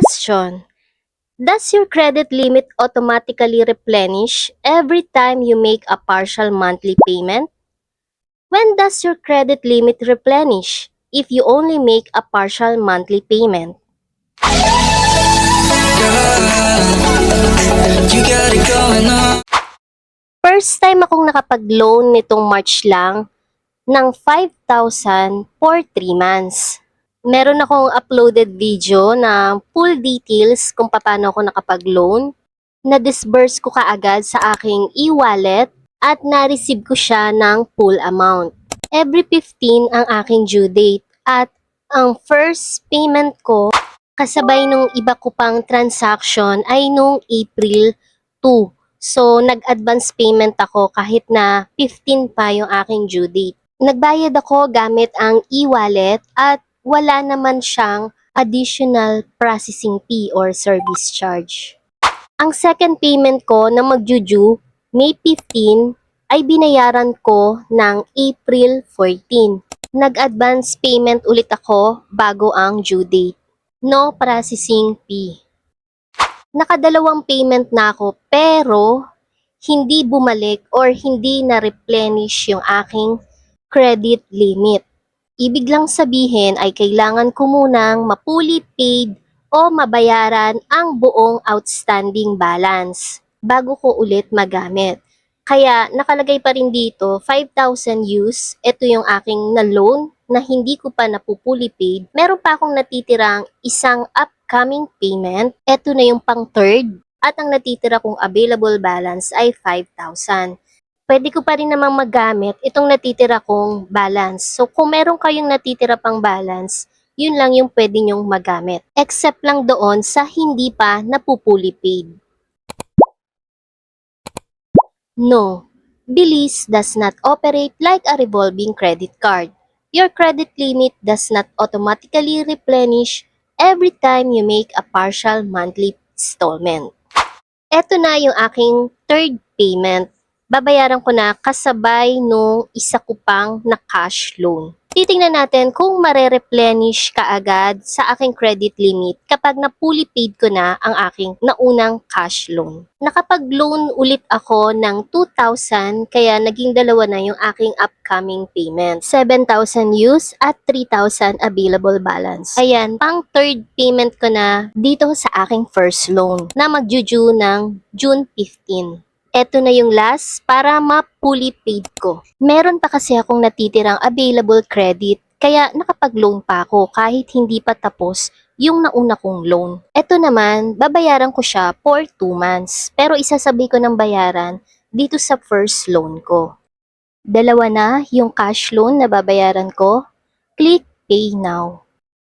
Question. Does your credit limit automatically replenish every time you make a partial monthly payment? When does your credit limit replenish if you only make a partial monthly payment? You got it going on. First time akong nakapag-loan nitong March lang ng 5,000 for 3 months. Meron akong uploaded video na full details kung paano ako nakapag-loan. Na-disburse ko kaagad sa aking e-wallet at na-receive ko siya ng full amount. Every 15 ang aking due date at ang first payment ko kasabay nung iba ko pang transaction ay nung April 2. So, nag-advance payment ako kahit na 15 pa yung aking due date. Nagbayad ako gamit ang e-wallet at wala naman siyang additional processing fee or service charge. Ang second payment ko na magju-due May 15 ay binayaran ko ng April 14. Nag-advance payment ulit ako bago ang due date. No processing fee. Nakadalawang payment na ako pero hindi bumalik or hindi na-replenish yung aking credit limit. Ibig lang sabihin ay kailangan ko munang ma-fully paid o mabayaran ang buong outstanding balance bago ko ulit magamit. Kaya nakalagay pa rin dito 5,000 use. Ito yung aking na-loan na hindi ko pa napupuli paid. Meron pa akong natitirang isang upcoming payment. Ito na yung pang third. At ang natitira kong available balance ay 5,000. Pwede ko pa rin namang magamit itong natitira kong balance. So, kung meron kayong natitira pang balance, yun lang yung pwede nyong magamit. Except lang doon sa hindi pa napupuli paid. No, Belize does not operate like a revolving credit card. Your credit limit does not automatically replenish every time you make a partial monthly installment. Eto na yung aking third payment. Babayaran ko na kasabay nung isa ko pang na cash loan. Titingnan natin kung mare-replenish kaagad sa aking credit limit kapag na-fully paid ko na ang aking naunang cash loan. Nakapag-loan ulit ako ng 2,000 kaya naging dalawa na yung aking upcoming payment. 7,000 use at 3,000 available balance. Ayan, pang third payment ko na dito sa aking first loan na magju-due ng June 15. Eto na yung last para ma-fully paid ko. Meron pa kasi akong natitirang available credit kaya nakapag-loan pa ako kahit hindi pa tapos yung nauna kong loan. Eto naman, babayaran ko siya for 2 months pero isasabay ko ng bayaran dito sa first loan ko. Dalawa na yung cash loan na babayaran ko. Click Pay Now.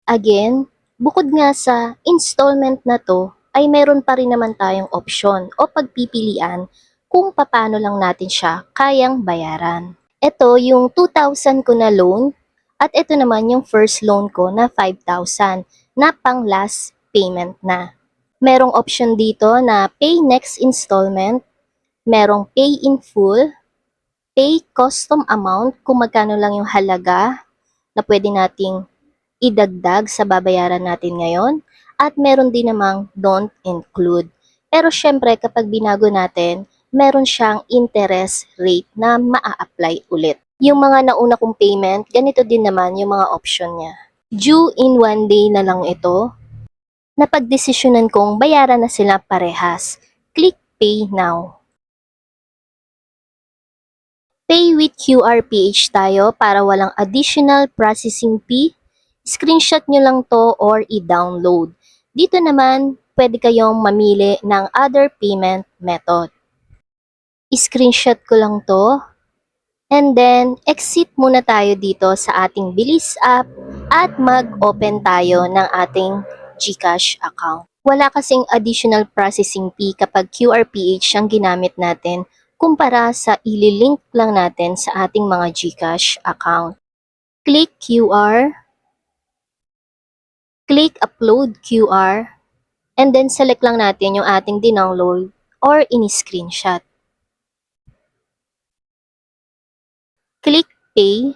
Again, bukod nga sa installment na to, ay meron pa rin naman tayong option o pagpipilian kung paano lang natin siya kayang bayaran. Ito yung 2,000 ko na loan at ito naman yung first loan ko na 5,000 na pang last payment na. Merong option dito na pay next installment, merong pay in full, pay custom amount kung magkano lang yung halaga na pwede nating idagdag sa babayaran natin ngayon at meron din namang don't include. Pero syempre kapag binago natin, meron siyang interest rate na maa-apply ulit. Yung mga nauna kong payment, ganito din naman yung mga option niya. Due in 1 day na lang ito. Napagdesisyonan kong bayaran na sila parehas. Click Pay Now. Pay with QRPH tayo para walang additional processing fee. Screenshot nyo lang to or i-download. Dito naman, pwede kayong mamili ng other payment method. I-screenshot ko lang to. And then, exit muna tayo dito sa ating Bilis app at mag-open tayo ng ating GCash account. Wala kasing additional processing fee kapag QRPH ang ginamit natin kumpara sa ililink lang natin sa ating mga GCash account. Click QR. Click Upload QR, and then select lang natin yung ating dinownload or in-screenshot. Click Pay.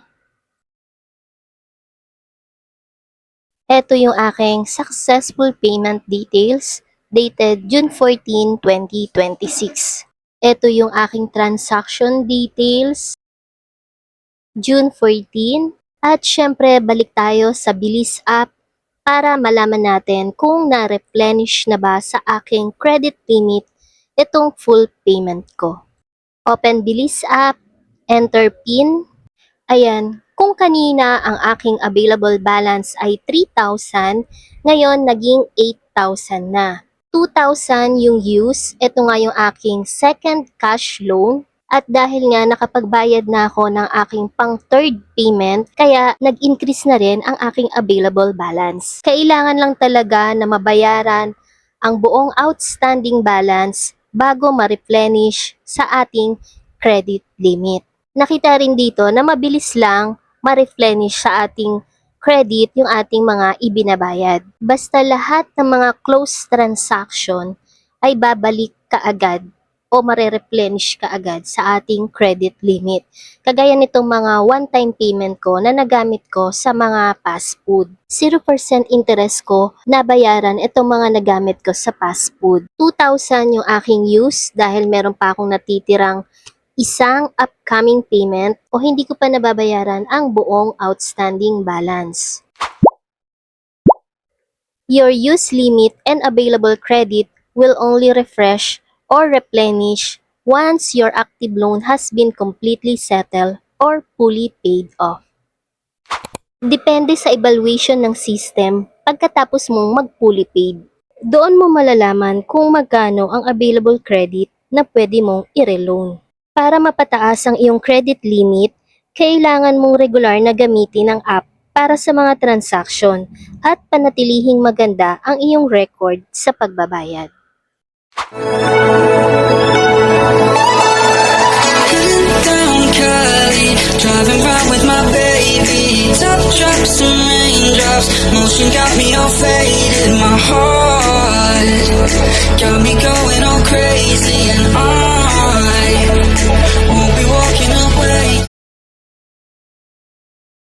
Ito yung aking successful payment details dated June 14, 2026. Ito yung aking transaction details June 14. At syempre, balik tayo sa Bilis app para malaman natin kung na-replenish na ba sa aking credit limit itong full payment ko. Open Bilis app, enter PIN. Ayan, kung kanina ang aking available balance ay 3,000, ngayon naging 8,000 na. 2,000 yung use, ito nga yung aking second cash loan. At dahil nga nakapagbayad na ako ng aking pang third payment, kaya nag-increase na rin ang aking available balance. Kailangan lang talaga na mabayaran ang buong outstanding balance bago ma-replenish sa ating credit limit. Nakita rin dito na mabilis lang ma-replenish sa ating credit yung ating mga ibinabayad. Basta lahat ng mga close transaction ay babalik kaagad o mare-replenish kaagad sa ating credit limit. Kagaya nitong mga one-time payment ko na nagamit ko sa mga fast food. 0% interest ko nabayaran itong mga nagamit ko sa fast food. 2,000 yung aking use dahil meron pa akong natitirang isang upcoming payment o hindi ko pa nababayaran ang buong outstanding balance. Your use limit and available credit will only refresh or replenish once your active loan has been completely settled or fully paid off. Depende sa evaluation ng system pagkatapos mong mag-fully paid. Doon mo malalaman kung magkano ang available credit na pwede mong i-reloan. Para mapataas ang iyong credit limit, kailangan mong regular na gamitin ang app para sa mga transaksyon at panatilihing maganda ang iyong record sa pagbabayad. Down Cali, driving round with my baby. Top drops and raindrops, motion got me all faded. My heart got me going all crazy.